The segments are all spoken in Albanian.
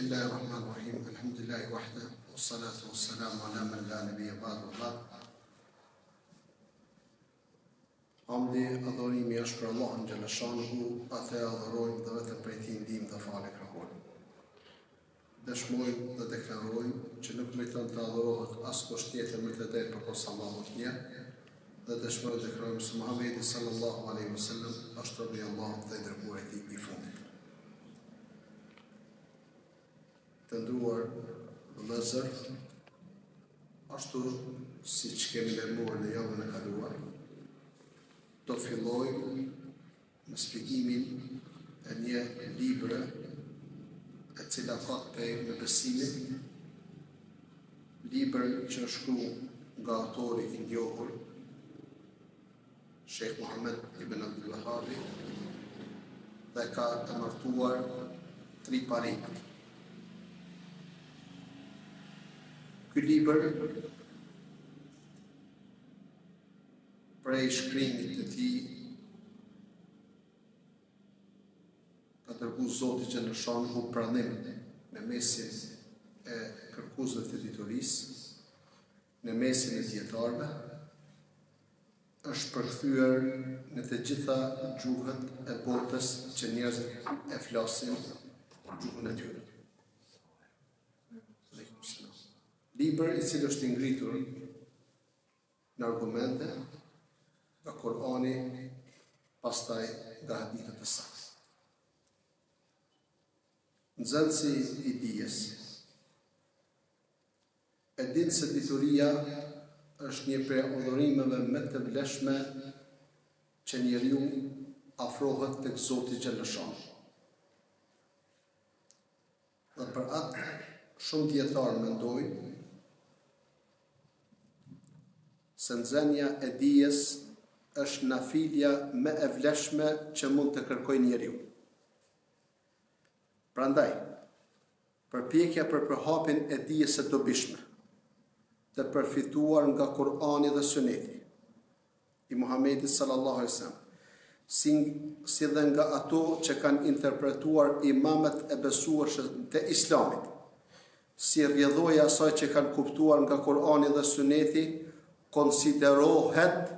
Bismillahirrahmanirrahim. Alhamdulillahi wahda, wassalatu wassalamu ala man la nabiyya ba'du. Hamdi, adhurimi është për Allahun xhalla shanuhu, atë adhurojmë dhe vetëm prej tij ndihmë dhe falë kërkojmë. Dëshmojmë dhe deklarojmë që nuk meriton të adhurohet askush tjetër me të drejtë përveç Allahut një, dhe dëshmojmë dhe deklarojmë se Muhamedi sallallahu alaihi wasallam është robi i Allahut dhe i dërguari i tij i fundit. Të nderuar vëllezër, ashtu siç kemi lëmuar në javën e kaluar, do filloj me shpjegimin e një libre e cila ka të bëjë me besimin, libër që është shkruar nga autori i njohur Sheikh Muhammad ibn Abdul Wahhab dhe ka emërtuar Triparik. Ky libër prej shkrimit të tij ka dërguar Zoti xhaleshanuhu pranim në mesin e kërkuesve të diturisë, në mesin e dietarëve, është përkthyer në të gjitha gjuhët e botës që njerëzit e flasin gjuhën e tyre. Libër i cili është i ngritur në argumente nga Kurani, pastaj nga hadithet e saktë. Nxënësi i dijes e dinë se dituria është një prej udhërimeve më të vlefshme që njeriu afrohet tek Zoti xhaleshanuhu. Dhe për atë shumë dietarë mendojnë se nxënia e dijes është nafilja më e vlefshme që mund të kërkojë njeriu. Prandaj, përpjekja për përhapjen e dijes së dobishme, të përfituar nga Kurani dhe Suneti i Muhamedit sallallahu alaihi wasallam, si dhe nga ato që kanë interpretuar imamët e besueshëm të Islamit, si rrjedhoja asaj që kanë kuptuar nga Kurani dhe Suneti, konsiderohet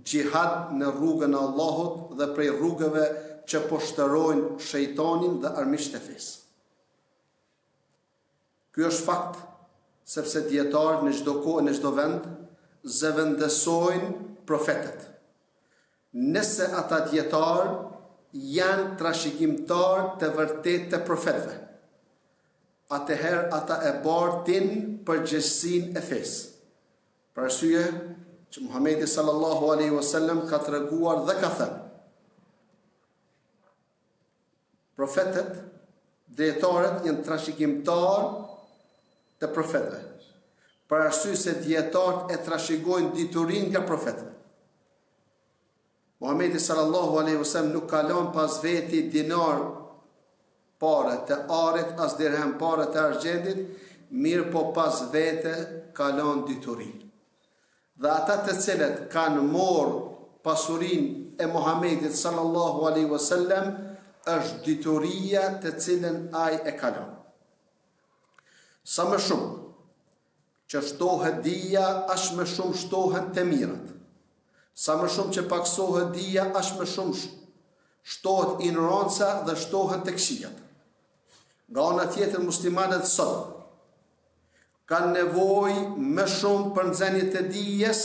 gjihad në rrugën e Allahut dhe prej rrugëve që poshtërojnë shejtanin dhe armiqtë e fesë. Ky është fakt, sepse dietarët në çdo kohë, në çdo vend, zëvendësojnë profetët. Nëse ata dietarë janë trashëgimtarë të vërtetë të profetëve, atëherë ata e bartin përgjegjësinë e fesë. Për arsye që Muhamedi sallallahu alaihi wasallam ka treguar dhe ka thënë: profetët, dietarët janë trashëgimtarë të profetëve. Për arsye se dietarët e trashëgojnë diturinë nga profetët. Muhamedi sallallahu alaihi wasallam nuk ka lënë pas veti dinar pare të arit, as dirhem pare të argjendit, mirë po pas vete ka lënë diturinë. Dhe ata të cilët kanë morë pasurinë e Muhamedit sallallahu alaihi wasallam është dituria të cilën ai e ka lënë. Sa më shumë që shtohet dija, aq më shumë shtohen të mirat. Sa më shumë që paksohet dija, aq më shumë shtohet ignoranca dhe shtohen të këqijat. Nga ana tjetër, muslimanët sot kanë nevojë më shumë për nxënien e dijes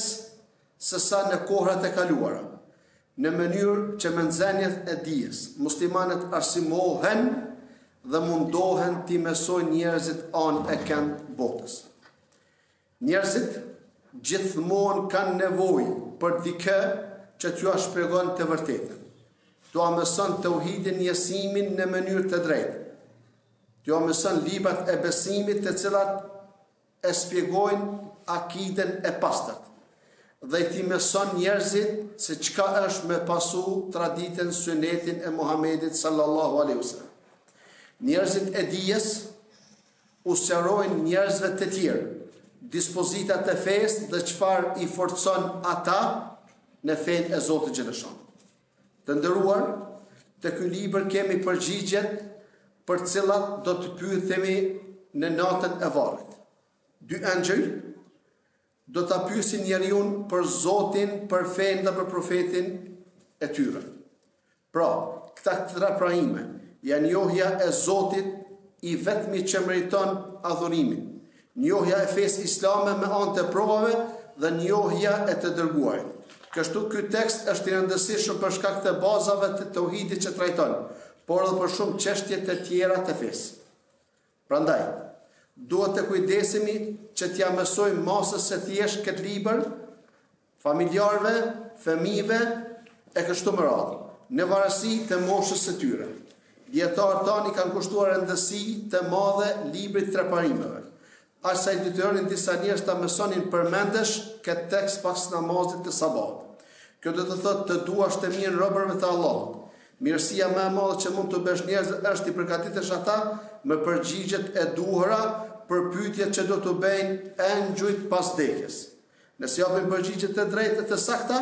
se sa në kohrat e kaluara. Në mënyrë që me nxënien e dijes, muslimanët arsimohen dhe mundohen t'i mësojnë njerëzit anë e kënd botës. Njerëzit gjithmonë kanë nevojë për dikë që t'ua shpjegon të vërtetën. T'ua mëson tauhidin, njësimin në mënyrë të drejtë. T'ua mëson librat e besimit, të cilat e shpjegojnë akiden e pastërt, dhe t'i mëson njerëzit se çka është me pasu traditën, sunetin e Muhamedit sallallahu alaihi wasallam. Njerëzit e dijes usqarojnë njerëzve të tjerë dispozitat e fesë dhe çfarë i forcon ata në fenë e Zotit xhaleshanuhu. Të nderuar, të ky libër kemi përgjigjet për cilat do të pyethemi në natën e varrit. Dy angjëj do ta pyesin njeriu për Zotin, për fenë dhe për profetin e tyre. Pra, këta tre prahime janë njohja e Zotit i vetmi që meriton adhurimin, njohja e fesë islame me anë të provave dhe njohja e të dërguarit. Kështu ky tekst është i rëndësishëm për shkak të bazave të tauhidit që trajton, por edhe për shumë çështje të tjera të fesë. Prandaj, duhet të kujdesemi që t'ja mësojmë masës së thjeshtë këtë libër familjarëve, fëmijëve e kështu me radhë, në varësi të moshës së tyre. Dietarët tani kanë kushtuar rëndësi të madhe librit tre parimeve. Aq sa i detyronin disa njerëz ta mësonin përmendesh këtë tekst pas namazit të sabat. Kjo do të thotë të duash të mirën robërve të Allahut. Mirësia më e madhe që mund të bësh njerëz është i përgatitesh ata me përgjigjet e duhura për pyetjet që do të bëjnë engjujt pas vdekjes. Nëse japin përgjigje të drejta të sakta,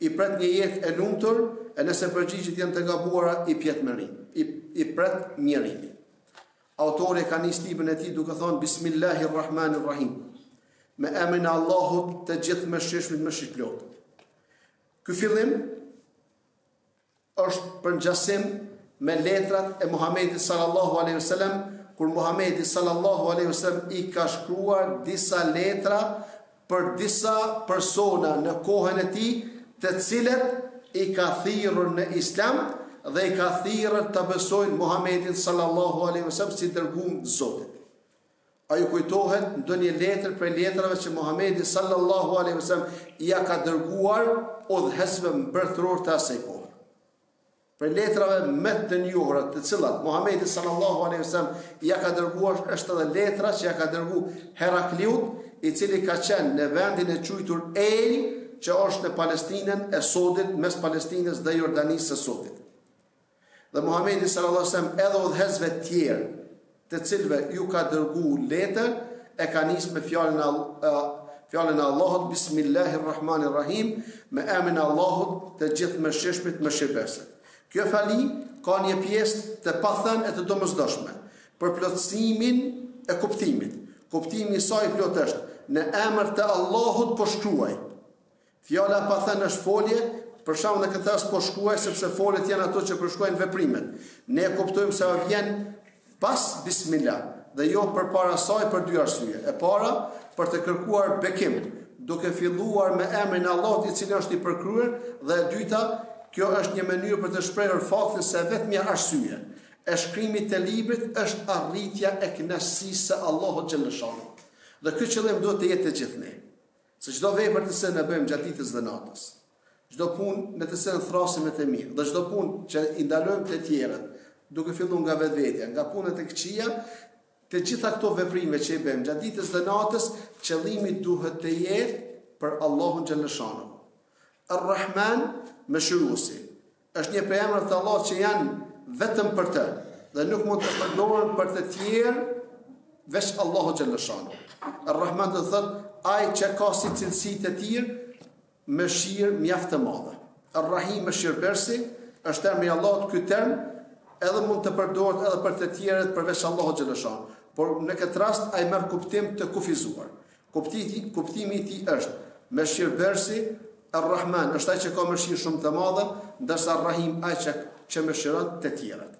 i pret një jetë e lumtur, e nëse përgjigjet janë të gabuara, i pret mjerim. Autori ka nis librin e tij duke thënë Bismillahirrahmanirrahim. Me emrin e Allahut të gjithë mëshirshmit mëshirëplot. Ky fillim është për ngjasim me letrat e Muhamedit sallallahu alaihi wasallam, kur Muhamedi sallallahu alaihi wasallam i ka shkruar disa letra për disa persona në kohën e tij, të cilët i ka thirrur në Islam dhe i ka thirrur të besojnë Muhamedit sallallahu alaihi wasallam si dërguar të Zotit. A ju kujtohet ndonjë letër për letrave që Muhamedi sallallahu alaihi wasallam ja ka dërguar udhëhesve mbretëror të asaj kohe? Për letrave më të njohura të cilat Muhamedi sallallahu alaihi wasallam ja ka dërguar është edhe letra që ja ka dërguar Herakliut, i cili ka qenë në vendin e quajtur El, që është në Palestinën e sodit, mes Palestinës dhe Jordanisë së sodit. Dhe Muhamedi sallallahu alaihi wasallam edhe udhëhesve të tjerë, të cilëve ju ka dërguar letër, e ka nisë me fjalën e Allahut Bismillahirrahmanirrahim, me emrin e Allahut të gjithë mëshirshmit mëshirëbesit. Kjo fali ka një pjesë të pathënë e të domosdoshme për plotësimin e kuptimit. Kuptimi i saj plot është: në emër të Allahut po shkruaj. Fjala pathënë është folje, për shkak në këtë rast po shkruaj sepse foljet janë ato që përshkruajnë veprimet. Ne kuptojmë se vjen pas Bismillah dhe jo përpara saj për dy arsye. E para, për të kërkuar bekim, duke filluar me emrin e Allahut i cili është i përkryer, dhe e dyta, kjo është një mënyrë për të shprehur faktin se vetmja arsye e shkrimit të librit është arritja e kënaqësisë së Allahut xhaleshanu. Dhe ky qëllim duhet të jetë të gjithë ne. Se çdo vepër të cilën e bëjmë gjatë ditës dhe natës, çdo punë në të cilën thrasim me të mirë, dhe çdo punë që i ndalojmë të tjerët, duke filluar nga vetvetja, nga punët e këqija, të gjitha këto veprime që i bëjmë gjatë ditës dhe natës, qëllimi duhet të jetë për Allahun xhaleshanu. Ar-Rahman, mëshiruesi, është një prej emrave të Allahut që janë vetëm për të dhe nuk mund të përdoren për të tjerë veç Allahu xhaleshanu. Ar-Rahman do thotë ai që ka si cilësi të tjerë mëshirë mjaft të madhe. Ar-Rahim, mëshirëbërësi, është emri i Allahut. Ky term edhe mund të përdoret edhe për të tjerët përveç Allahu xhaleshanu, por në këtë rast ai merr kuptim të kufizuar. Kuptimi i tij është mëshirëbërësi. Ar-Rahman është ai që ka mëshirë shumë të madhe, ndërsa Ar-Rahim ai që mëshiron të tjerët.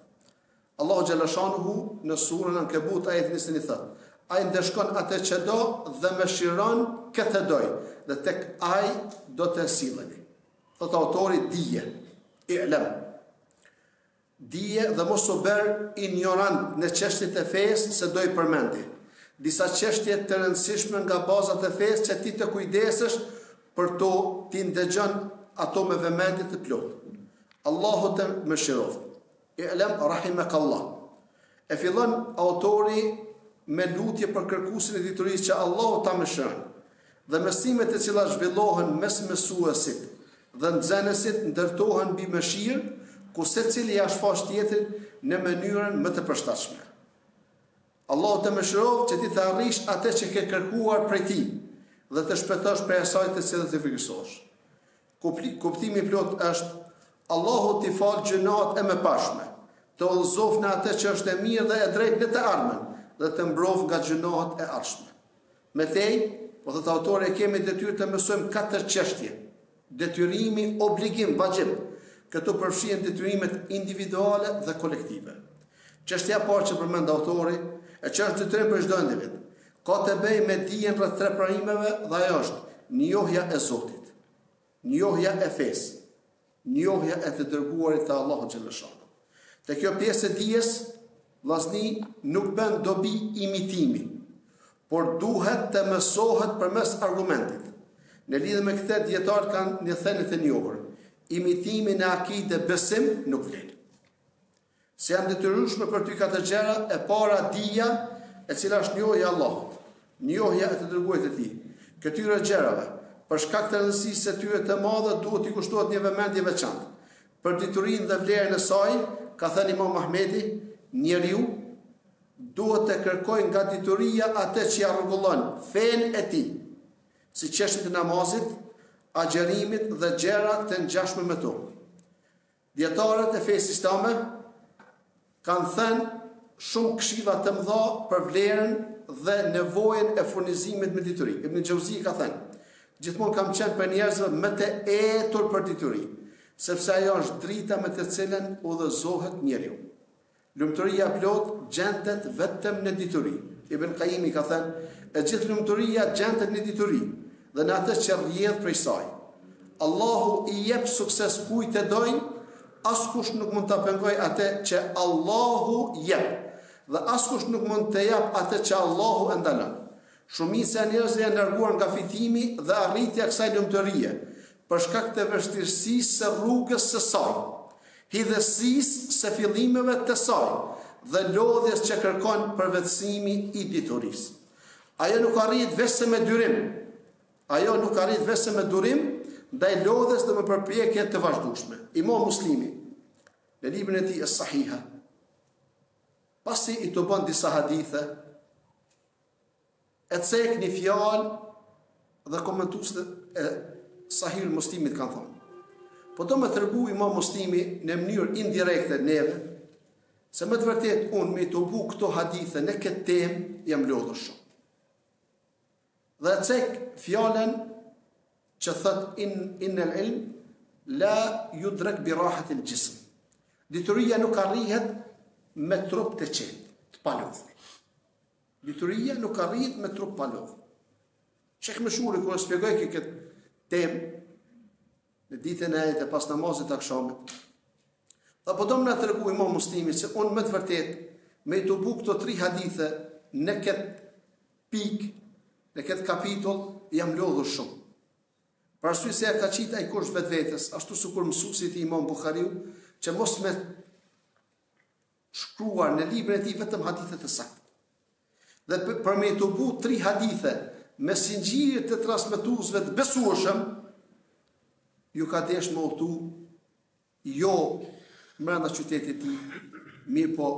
Allahu xhaleshanu në surën Ankebut ajetin 21 thotë: ai ndeshkon atë që do dhe mëshiron këtë doj, dhe tek ai do të silleni. Thot autori: dije, i'lam. Dije dhe mos u bër ignorant në çështjet e fesë se do i përmendi disa çështje të rëndësishme nga bazat e fesë që ti të kujdesesh për to ti ndëgjon ato me vëmendje të plotë. Allahu të mëshiroft. I'lam rahimakallah. E fillon autori me lutje për kërkuesin e diturisë që Allahu ta mëshiron. Dhe mësimet e cilat zhvillohen mes mësuesit dhe nxënësit ndërtohen mbi mëshirë, ku secili ja shfaq tjetrin në mënyrën më të përshtatshme. Allahu të mëshiroft që ti të arrish atë që ke kërkuar prej tij dhe të shpëtosh prej asaj të cilën të frikësosh. Kuptimi plot është: Allahu t'i fal gjunat e mëpashme të udhëzof në atë që është e mirë dhe e drejtë në të ardhmen, dhe të mbrof nga gjunohet e ardhshme. Metej, po thot autori, kemi detyrë të mësojmë 4 çështje. Detyrimi, obligim, vajib. Këtu përfshihen detyrimet individuale dhe kolektive. Çështja e parë që përmend autori, e që është detyrim për çdo individ, ka të bëjë me dijen rreth 3 pranimeve dhe ajo është njohja e Zotit, njohja e fesë, njohja e të dërguarit të Allahut xhaleshano. Te kjo pjesë e dijes, vllazni, nuk bën dobi imitimi, por duhet të mësohet përmes argumentit. Në lidhje me këtë, dietarët kanë një thënie të njohur: imitimi në akide besim nuk vlen. Se janë detyrueshme për ty 4 gjëra, e para dija, e cila është njohja e Allahut, njohja e të dërguarit të tij. Këtyre gjërave, për shkak të rëndësisë së tyre të madhe, duhet i kushtohet një vëmendje veçantë. Për diturinë dhe vlerën e saj, ka thënë Imam Ahmedi, njeriu duhet të kërkojë nga dituria atë që ja rregullon fen e tij, si çështjet e namazit, agjerimit dhe gjëra të ngjashme me to. Dietarët e fesë islame kanë thënë shumë këshilla të mëdha për vlerën dhe nevojën e furnizimit me dituri. Ibn Xhauzi ka thënë: gjithmonë kam qenë për njerëzve më të etur për dituri, sepse ajo është drita me të cilën udhëzohet njeriu. Lumturia plot gjendet vetëm në dituri. Ibn Qayyim ka thënë: e gjithë lumturia gjendet në dituri dhe në atë që rrjedh prej saj. Allahu i jep sukses kujt e dojë, askush nuk mund ta pengojë atë që Allahu jep, dhe askush nuk mund të jap atë që Allahu e ndalon. Shumica e njerëzve janë larguar nga fitimi dhe arritja e kësaj lumturie për shkak të vështirësisë së rrugës së saj, hidhësisë së fillimeve të saj dhe lodhjes që kërkon përvetësimi i diturisë. Ajo nuk arrit vetëm me durim. Ajo nuk arrit vetëm me durim ndaj lodhjes dhe me përpjekje të vazhdueshme. Imam Muslimi, në librin e tij Es-Sahiha, pasi i të bën disa hadithe, e cek një fjalë dhe komentuesët e Sahihul Muslimit kanë thonë: po do me tregu Imam Muslimi në mënyrë indirekte neve, se më të vërtet unë me të bu këto hadithe në këtë temë jam lodhur shumë. Dhe e cek fjalën që thot innal ilm la yudrak bi rahat al jism. Dituria nuk arrihet me trup të qetë, të palodhur. Dituria nuk arrihet me trup palodhur. Shekh Meshuri kur shpjegoi këtë temë në ditën e pas namazit të akşamit, dhe po do më na tregu Imam Muslimi se unë më të vërtet me të bu këto 3 hadithe në këtë pikë, në këtë kapitull, jam lodhur shumë. Për arsye se ka qitë ai kush vetvetes, ashtu sikur mësuesit i Imam Buhariu, që mos me shkruar në librin e tij vetëm hadithe të sakta. Dhe për me të bu 3 hadithe me sinxhirje të transmetuesve të besueshëm, ju ka desh më udhtu jo mbrenda qytetit ti, mirë po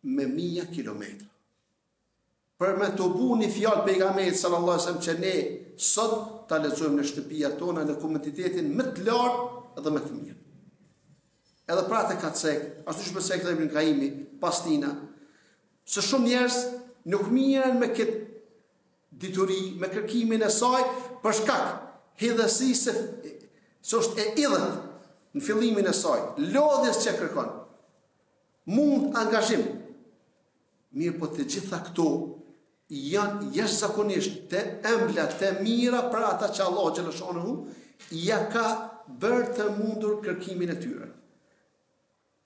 me 1000 kilometra. Për me të bu një fjalë pejgamberit sallallahu alajhi wasallam që ne sot ta lexojmë në shtëpia tona në komunitetin më të lartë dhe më të mirë. Edhe pra të ka cek, ashtu që pësek dhe Ibn Qayyimi, pastina, se shumë njerëz nuk mirën me këtë dituri, me kërkimin e saj, për shkak hidhësisë se është e idhët në fillimin e saj, lodhjes që kërkon, mund angazhim. Mirë po të gjitha këto janë jashtëzakonisht të ëmbla, të mira për ata që Allah xhaleshanu ja ka bërë të mundur kërkimin e tyre.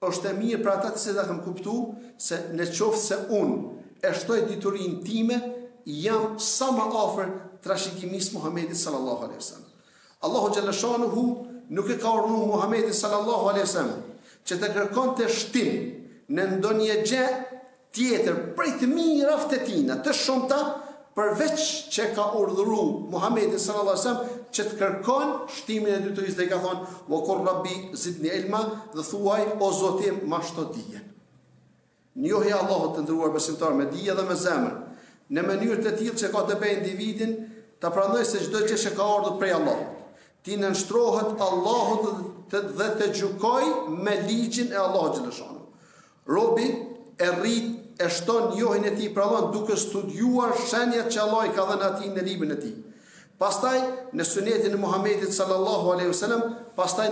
Është e mirë për ata që kam kuptuar se në qoftë se unë e shtoj diturinë time, jam sa më afër trashëgimisë Muhamedit sallallahu alaihi wasallam. Allahu xhaleshanu nuk e ka urdhëruar Muhamedit sallallahu alaihi wasallam që të kërkonte shtim në ndonjë gjë tjetër prej të mirave të tina, të shumta, përveç që ka urdhëruar Muhamedi sallallahu alaihi wasallam që të kërkon shtimin e diturisë dhe ka thonë: "Wa qur rabbi zidni ilma", dhe thuaj: "O Zoti, ma shto dijen". Njohja e Allahut të ndëruar besimtar me dije dhe me zemër, në mënyrë të tillë që ka të bëjë individin ta pranojë se çdo gjë që ka ardhur prej Allahut, ti nënshtrohet Allahut dhe të gjykoj me ligjin e Allahut xhaleshanu. Robi e rrit e shton njohjen e tij për Allah duke studiuar shenjat që Allah i ka dhënë atij në librin e tij. Pastaj në sunetin e Muhamedit sallallahu alaihi wasallam, pastaj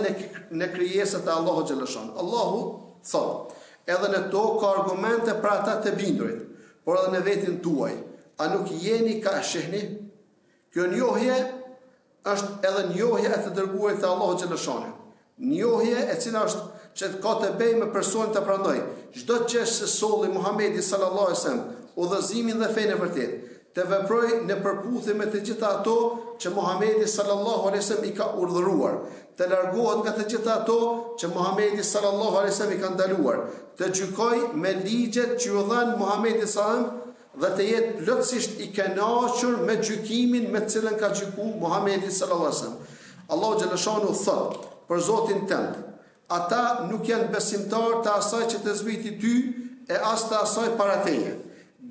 në krijesat e Allahut xhaleshanu. Allahu thot, edhe në tokë ka argumente për ata të bindurit, por edhe në vetin tuaj, a nuk jeni ka shehni? Kjo njohje është edhe njohje e të dërguarit të Allahut xhaleshanu. Njohje e cila është që ka të bëjë me personin të pranoj. Çdo gjë që solli Muhamedi sallallahu alaihi wasallam, udhëzimin dhe fenë e vërtet, të veproj në përputhje me të gjitha ato që Muhamedi sallallahu alaihi wasallam i ka urdhëruar, të largohet nga të gjitha ato që Muhamedi sallallahu alaihi wasallam i ka ndaluar, të gjykoj me ligjet që u dhan Muhamedi sallallahu alaihi wasallam dhe të jetë plotësisht i kënaqur me gjykimin me të cilën ka gjykuar Muhamedi sallallahu alaihi wasallam. Allahu xhaleshanu thot për Zotin tënd, ata nuk janë besimtar të asaj që të zbriti ty e as të asaj para teje,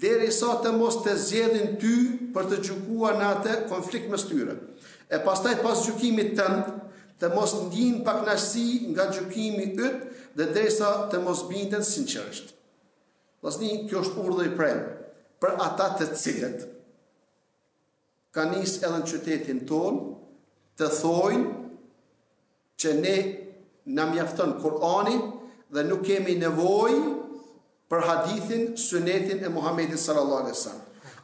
derisa të mos të zgjedhin ty për të gjykuar në atë konflikt mes tyre. E pastaj pas gjykimit tënd të mos ndjin pakënaqësi nga gjykimi yt dhe derisa të mos binden sinqerisht. Vllazni, kjo është urdhër i premtë për ata të cilët kanë nisë edhe në qytetin tonë të thojnë që ne na mjafton Kur'ani dhe nuk kemi nevojë për hadithin, sunetin e Muhamedit sallallahu alaihi wasallam.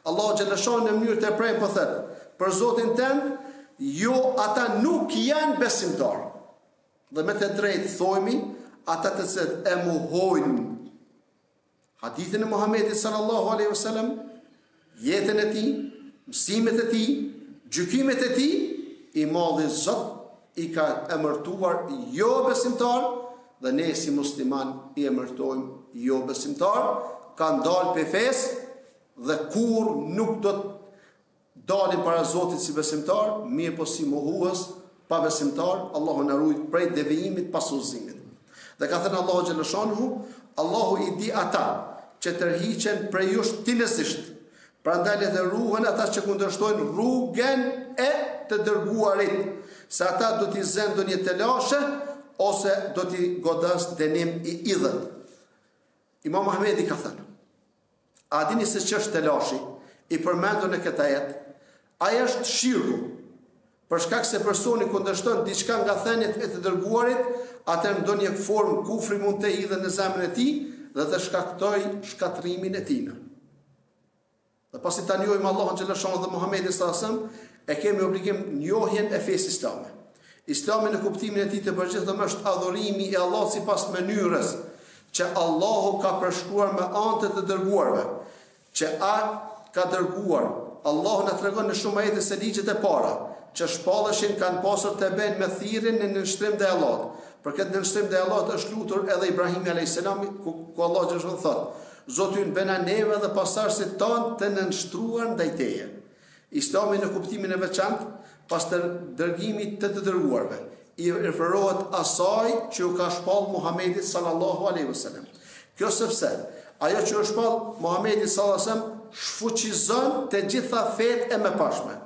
Allahu xhaleshon në mënyrë të premtë po thot, për Zotin tënd, jo ata nuk janë besimtar. Dhe me të drejtë thojmë, ata të cilët e mohojnë hadithin e Muhamedit sallallahu alaihi wasallam, jetën e tij, mësimet e tij, gjykimet e tij, i Madhi Zot i ka emërtuar jo besimtar dhe ne si musliman i emërtojmë jo besimtar, kanë dalë për fesë dhe kur nuk do të dalin para Zotit si besimtar, mirë po si mohues pa besimtar, Allahu na ruaj prej devijimit pas udhëzimit. Dhe ka thënë Allahu xhaleshanu, Allahu i di ata që tërhiqen prej jush tilësisht. Prandaj le të ruhen ata që kundërshtojnë rrugën e të dërguarit, se ata do t'i zënë ndonjë telashe ose do t'i godas dënim i idhët. Imam Ahmedi ka thënë, a dini se ç'është telashi i përmendur në këtë ajet? Ai është shirku. Për shkak se personi kundërshton diçka nga thëniet e të dërguarit, atë në ndonjë formë kufri mund të hidhet në zemrën e tij dhe të shkaktoj shkatrimin e tij. Dhe pasi ta njohim Allahun xhaleshanu dhe Muhamedit sallallahu alaihi wasallam, e kemi obligim njohjen e fesë islame. Islami në kuptimin e tij të përgjithshëm është adhurimi i Allahut sipas mënyrës që Allahu ka përshkruar me anë të dërguarve, që ka dërguar. Allahu na tregon në shumë ajete se ligjet e para që shpalleshin kanë pasur të bëjnë me thirrjen në nënshtrim të Allahut. Për këtë nënshtrim të Allahut është lutur edhe Ibrahimi alayhis salam, ku Allahu gjithashtu thotë: Zoti ynë bëna neve dhe pasardhësit tanë të nënshtruar ndaj teje. Islami në kuptimin e veçantë, pas të dërgimit të dërguarve, i referohet asaj që u ka shpall Muhamedit sallallahu alaihi wasallam. Kjo sepse ajo që u shpall Muhamedit sallallahu alaihi wasallam shfuqizon të gjitha fetë e mëparshme,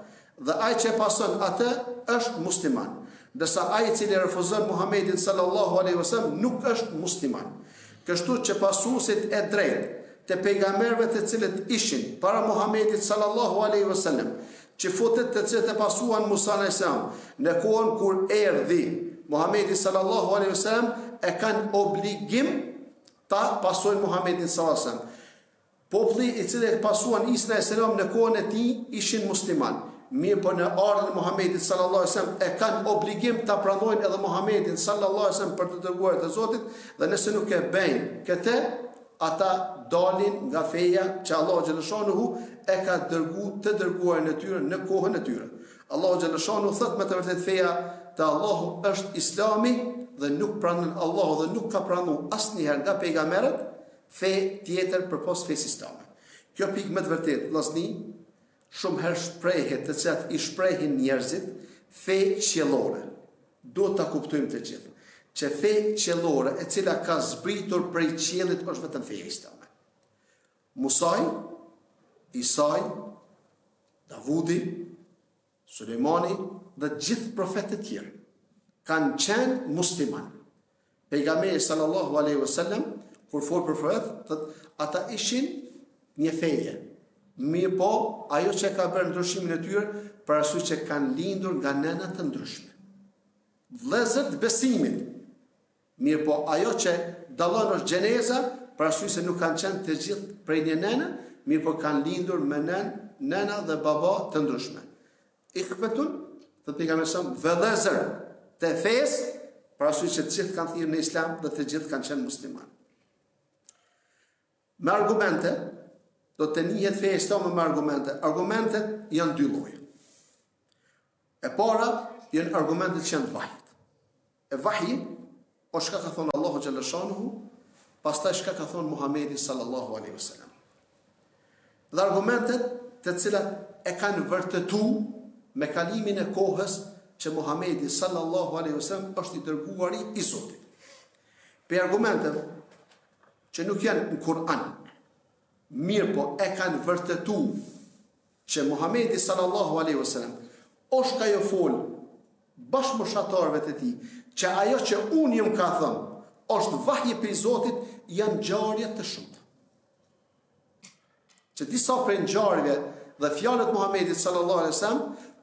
dhe ai që pason atë është musliman, ndërsa ai i cili refuzon Muhamedit sallallahu alaihi wasallam nuk është musliman. Kështu që pasuesit e drejtë të pejgamberëve të cilët ishin para Muhamedit sallallahu alaihi wasallam, që futet të cilët e pasuan Musa alayhis salam, në kohën kur erdhi Muhamedi sallallahu alaihi wasallam, e kanë obligim ta pasojnë Muhamedit sallallahu alaihi wasallam. Populli i cili e pasuan Isa alayhis salam në kohën e tij ishin musliman. Mirë po në ardhmën e Muhamedit sallallahu alaihi wasallam e kanë obligim ta pranojnë edhe Muhamedit sallallahu alaihi wasallam për të dërguar të Zotit, dhe nëse nuk e bëjnë këtë, ata dalin nga feja që Allahu xhaleshanu e ka dërguar të dërguar në tyre në kohën e tyre. Allahu xhaleshanu thot me të vërtetë feja të Allahu është Islami dhe nuk pranon Allahu dhe nuk ka pranuar asnjëherë nga pejgamberët fe tjetër përpos fesë islame. Kjo pikë me të vërtetë, vllazni, shumë herë shprehet të cilat i shprehin njerëzit fe qiellore. Duhet ta kuptojmë të gjithë që fe qiellore e cila ka zbritur prej qiellit është vetëm feja islame. Musaj, Isaj, Davudi, Sulejmani dhe gjithë profetët tjerë kanë qenë musliman. Pejgamberi sallallahu alaihi wasallam kur fol për profetët, ata ishin një feje. Mirë po, ajo që ka bërë ndryshimin e tyre, për arsye që kanë lindur nga nëna të ndryshme. Vëllezër të besimit. Mirë po, ajo që dallon është gjeneza, për arsye se nuk kanë qenë të gjithë prej një nëne, mirë po kanë lindur me nëna dhe baba të ndryshme. Ikhwetun, të pejgamberi sa vëllezër të fesë, për arsye që të gjithë kanë thirrur në Islam dhe të gjithë kanë qenë muslimanë. Me argumente, do të njihet feja islame me argumente. Argumentet janë dy lloje. E para janë argumentet që janë të vahjit. E vahji o shka ka thonë Allahu xhalla shanuhu, pastaj shka ka thonë Muhamedi sallallahu alaihi wasallam. Dhe argumentet të cilat e kanë vërtetu me kalimin e kohës që Muhamedi sallallahu alaihi wasallam është i dërguari i Zotit. Për argumentet që nuk janë në Kur'an, mirë po e kanë vërtetu që Muhamedi sallallahu alaihi wasallam është ka jo folë bashkë moshatarëve të tij, që ajo që unë jam ka thënë është vahje për Zotit, janë ngjarje të shumta. Që disa prej ngjarjeve dhe fjalët Muhamedit sallallahu alaihi wasallam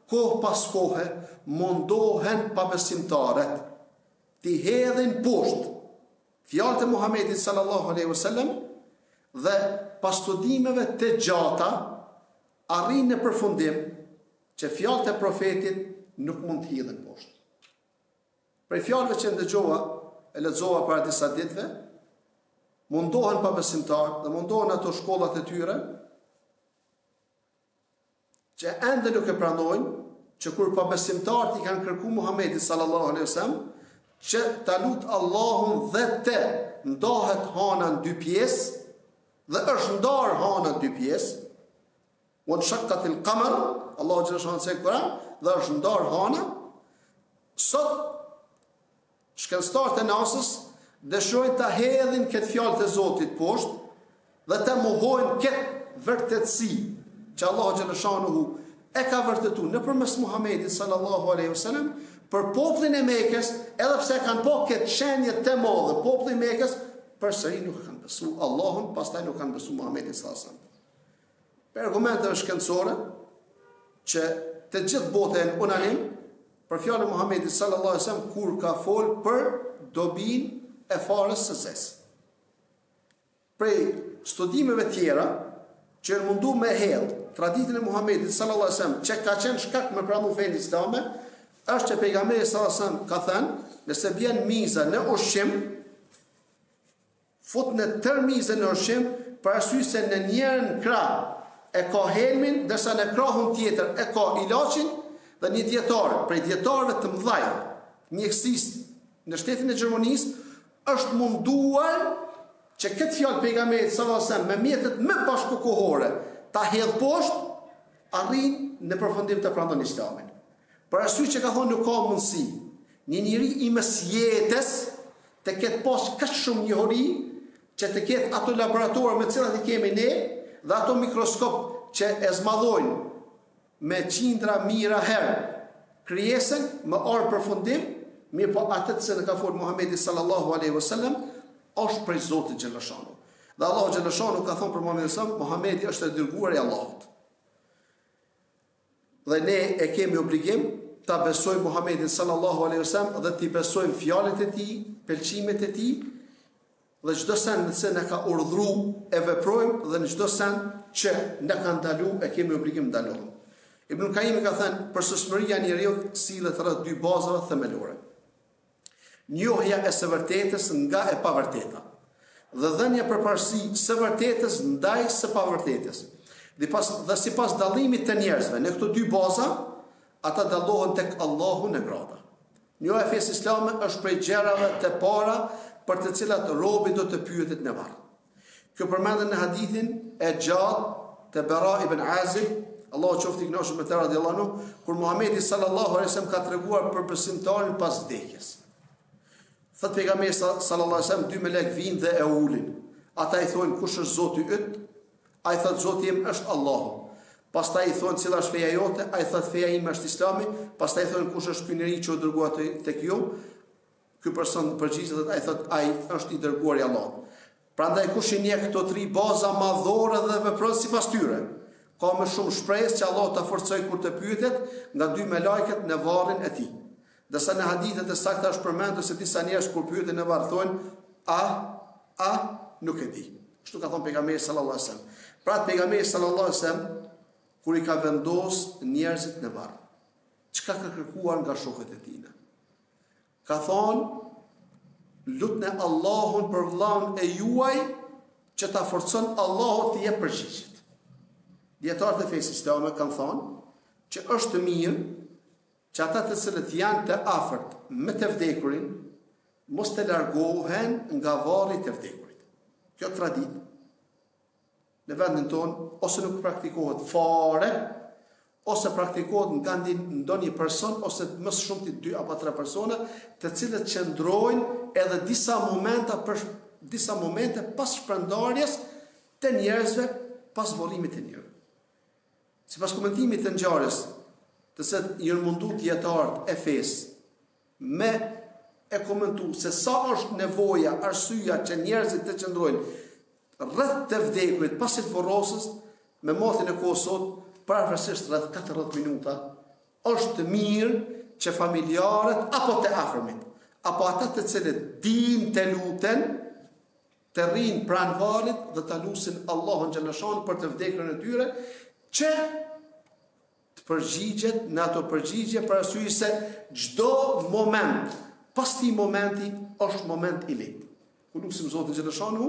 kohë pas kohe mundohen pabesimtarët të hedhin poshtë fjalët e Muhamedit sallallahu alaihi wasallam dhe pas studimeve të gjata arrin në përfundim që fjalët e profetit nuk mund të hidhen poshtë. Prej fjalëve që ndëgjova e lexova para disa ditëve, mundohen pabesimtarë dhe mundohen ato shkollat e tyre që ende nuk e pranojnë që kur pabesimtarët i kanë kërkuar Muhamedit sallallahu alaihi wasallam që ta lut Allahun dhe të ndahet hana në dy pjesë, dhe është ndarë hana në dy pjesë, wa shaqqatil qamar, Allahu xhallahu se Kur'an, dhe është ndarë hana. Sot shkencëtarët e NASA-s dëshirojnë ta hedhin këtë fjalë të Zotit poshtë dhe të mohojnë këtë vërtetësi që Allahu xhallahu e ka vërtetuar nëpërmes Muhamedit sallallahu alaihi wasallam për popullin e Mekës, edhe pse kanë po këtë shenje të mëdha, populli i Mekës përsëri nuk kanë besu Allahun, pastaj nuk kanë besu Muhamedit sallallahu alaihi wasallam. Për argumente shkencore që të gjithë bota janë unanim për fjalën e Muhamedit sallallahu alaihi wasallam kur ka fol për dobinë e farës së zezë. Prej studimeve tjera që janë mundu me hedh traditën e Muhamedit sallallahu alaihi wasallam që ka qenë shkak me pranu fenë islame, është që pejgamberi sallallahu alaihi wasallam ka thënë, nëse bjen miza në ushqim, fut në tër mizën në ushqim, për arsye se në njërin krah e ka helmin, ndërsa në krahun tjetër e ka ilaçin, dhe një dietar prej dietarëve të mëdhaj mjekësisë në shtetin e Gjermanisë është munduar që këtë fjalë pejgamberit sallallahu alaihi wasallam me mjetet më bashkëkohore ta hedh poshtë, arrin në përfundim të pranon Islamin. Për arsye që ka thonë nuk ka mundësi një njeri i mesjetës të ketë pas kaq shumë njohuri që të ketë ato laboratorë me cilat i kemi ne dhe ato mikroskop që e zmadhojnë me qindra mijëra herë krijesën më orë përfundim, mirë po atë që në ka folë Muhamedi sallallahu alaihi wasallam është prej Zotit xhallahu. Dhe Allahu xhallahu ka thonë për Muhamedit sallallahu, Muhamedi është e dërguar i Allahut. Dhe ne e kemi obligim ta besojmë Muhamedit sallallahu alaihi wasallam dhe t'i besojmë fjalët e tij, pëlqimet e tij, dhe çdo send që na ka urdhëruar e veprojmë dhe në çdo send që na ka ndaluar e kemi obligim ndalojmë. Ibn Qayyim ka thënë përsosmëria e njeriu sillet rreth dy bazave themelore. Njohja e së vërtetës nga e pavërteta dhe dhënia përparësi së vërtetës ndaj së pavërtetës. Dhe sipas dallimit të njerëzve në këto dy baza, ata dallohen tek Allahu në grada. Njohja e fesë islame është prej gjërave të para për të cilat robi do të pyetet në varr. Kjo përmendet në hadithin e gjatë të Bara ibn Azib, Allahu qoftë i kënaqur me të radhiyallahu anhu, kur Muhamedi sallallahu alaihi wasallam ka treguar për besimtarin pas vdekjes. Thot pejgamberi sallallahu alaihi wasallam, dy melek vinë dhe e ulin. Ata i thonë, kush është Zoti yt? Ai thot, Zoti im është Allahu. pastaj i thonë cila është feja jote, ai thotë feja ime është Islami, pastaj thonë kush është ky njeri që u dërgua tek ju? Ky person përgjigjet dhe ai thotë ai është i dërguari i Allahut. Prandaj kush i njeh këto 3 baza madhore dhe vepron sipas tyre, ka më shumë shpresë që Allah ta forcojë kur të pyetet nga 2 melajket në varrin e tij. Dërsa në hadithet e sakta është përmendur se disa njerëz kur pyeten në varr thonë nuk e di. Kështu ka thënë pejgamberi sallallahu alajhi wasallam. Pra pejgamberi sallallahu alajhi wasallam kur i ka vendos njerëzit në varr, çka ka kërkuar nga shokët e tij? Ka thonë lutni Allahun për vllaun e juaj që ta forcon Allahu të jep përgjigjet. Dietarët e fesë islame kanë thonë që është mirë që ata të cilët janë të afërt me të vdekurin mos të largohen nga varri i të vdekurit. Kjo traditë në vendin tonë ose nuk praktikohet fare, ose praktikohet nga ndonjë person, ose më shumë të 2 apo 3 persona, të cilët qëndrojnë edhe disa momente pas shpërndarjes të njerëzve pas vorrimit të njerëzve. Sipas komentimit të ngjarjes, të se janë mundu dietarët e fesë me e komentu se sa është nevoja, arsyeja që njerëzit të qëndrojnë rreth të vdekurit pasi të vorrosës, me mothin e kohës sot, parafrasisht rreth 40 minuta, është mirë që familjarët apo të afërmit, apo ata të cilët dinë të luten, të rrinë pranë varrit dhe të lusin Allahun xhallashan për të vdekurën e tyre, që të përgjigjet në ato përgjigje për arsye se çdo moment, pas këtij momenti është moment i lehtë. Ku lusim Zotin xhallashan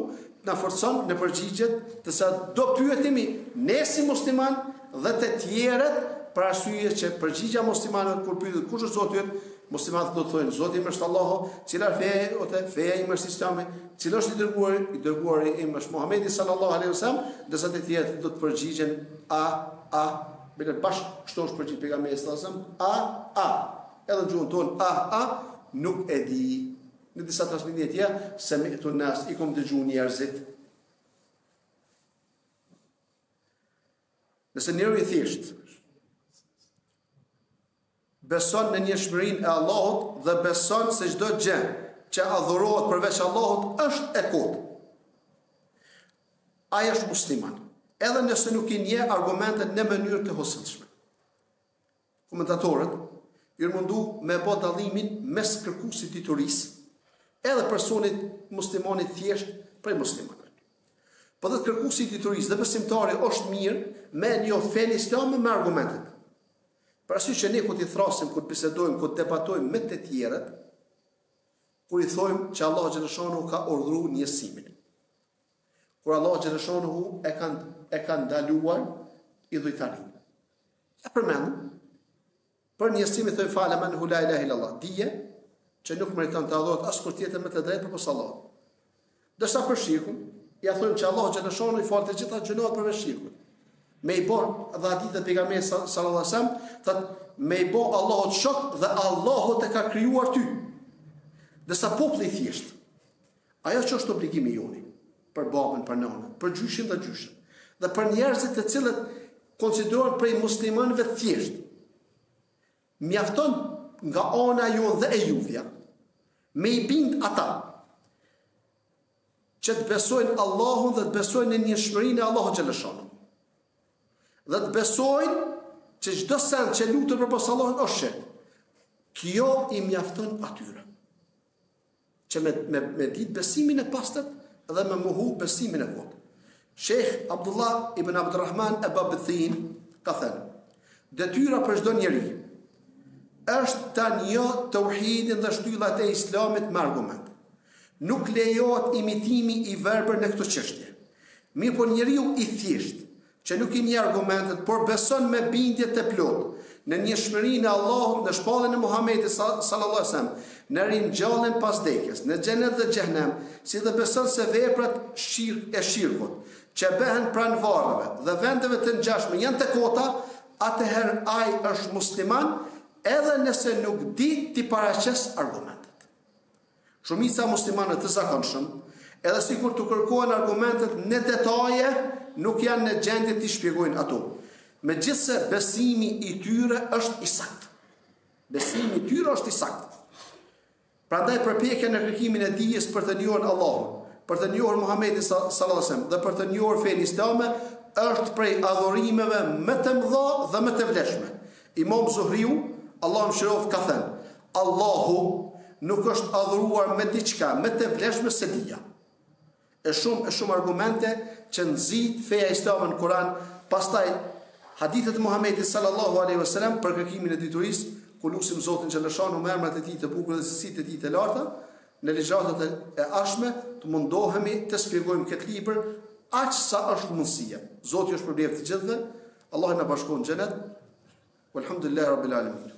na forcon në përgjigjet të sa do pyetemi ne si musliman dhe të tjerët për arsye që përgjigja muslimanëve kur pyetet kush është Zoti yt, muslimanët do të thonë Zoti im është Allahu, cila feja ime është Islami, cila është i dërguari im është Muhamedi sallallahu alaihi wasallam, ndërsa të tjerët do të përgjigjen bëhet bashkë kështu është përgjigje pejgamberi sallallahu alaihi wasallam, edhe gjuhën tonë nuk e di. Në disa transmitime tjera se me këtu nas i kom dëgju njerëzit. Nëse njeriu i thjesht beson në njëshmërinë e Allahut dhe beson se çdo gjë që adhurohet përveç Allahut është e kotë, ai është musliman, edhe nëse nuk i njeh argumentet në mënyrë të hollësishme. Komentatorët janë mundu me bë dallimin mes kërkuesit të turisë edhe personit muslimanit thjesht prej muslimanëve. Po dhe kërkuesi i turisë dhe besimtari është mirë me një fen islame me argumentet. Për arsye që ne kur t'i thrasim, kur bisedojmë, kur debatojmë me të tjerët, kur i thojmë që Allah xhaleshanu ka urdhëruar njësimin. Kur Allah xhaleshanu e ka ndaluar idhujtarinë. Ja përmend për njësimin thoj fala man la ilaha illallah. Dije që nuk meriton të adhurohet askush tjetër me të drejtë përveç Allahut. Dërsa për shirkun, ja thojmë që Allah xhaleshanu i fal të gjitha gjunat përveç shirkut. Me i bon dhe hadithet e pejgamberit sallallahu alajhi wasallam, thotë me i bon Allahut shok dhe Allahu të ka krijuar ty. Dërsa populli i thjesht, ajo që është obligimi joni për babën, për nënën, për gjyshin dhe gjyshën, dhe për njerëzit të cilët konsiderohen prej muslimanëve të thjesht, mjafton nga ana jonë dhe e juvja, me i bind ata që të besojnë Allahun dhe të besojnë në njëshmërinë e Allahut xhaleshanu. Dhe të besojnë që çdo send që lutet përpas Allahut është shirk. Kjo i mjafton atyre. Që me ditë besimin e pastët dhe me mohu besimin e kotë. Sheikh Abdullah ibn Abdurrahman al-Babithin ka thënë: detyra për çdo njeri është ta njohë tauhidin dhe shtyllat e Islamit me argument. Nuk lejohet imitimi i verbër në këtë çështje. Mirë po njeriu i thjesht që nuk i njeh argumentet, por beson me bindje të plotë në njëshmërinë e Allahut, në shpalljen e Muhamedit sallallahu alajhi wasallam, në ringjalljen pas vdekjes, në xhenet dhe xhenem, si dhe beson se veprat e shirkut që bëhen pranë varreve dhe vendeve të ngjashme janë të kota, atëherë ai është musliman, edhe nëse nuk di ti paraqes argumentet. Shumica muslimanët të zakonshëm, edhe sikur të kërkohen argumentet në detaje, nuk janë në gjendje të shpjegojnë ato. Megjithse besimi i tyre është i saktë. Besimi i tyre është i saktë. Prandaj përpjekja në kërkimin e dijes për të njohur Allahun, për të njohur Muhamedit sallallahu alaihi wasallam dhe për të njohur fenë islame është prej adhurimeve më të mëdha dhe më të vlefshme. Imam Zuhriu, Allahu mëshiroft, ka thënë: Allahu nuk është adhuruar me diçka më të vlefshme se dija. E shumë argumente që nxit feja islame në Kur'an, pastaj hadithet e Muhamedit sallallahu alaihi wasallam për kërkimin e diturisë, ku lutim Zotin që lëshonu me emrat e tij të bukura dhe cilësitë e tij të larta, në ligjëratat e ashme të mundohemi të shpjegojmë këtë libër aq sa është mundësia. Zoti është përblyer të gjithëve. Allah na bashkon në xhenet. Walhamdulillahi rabbil alamin.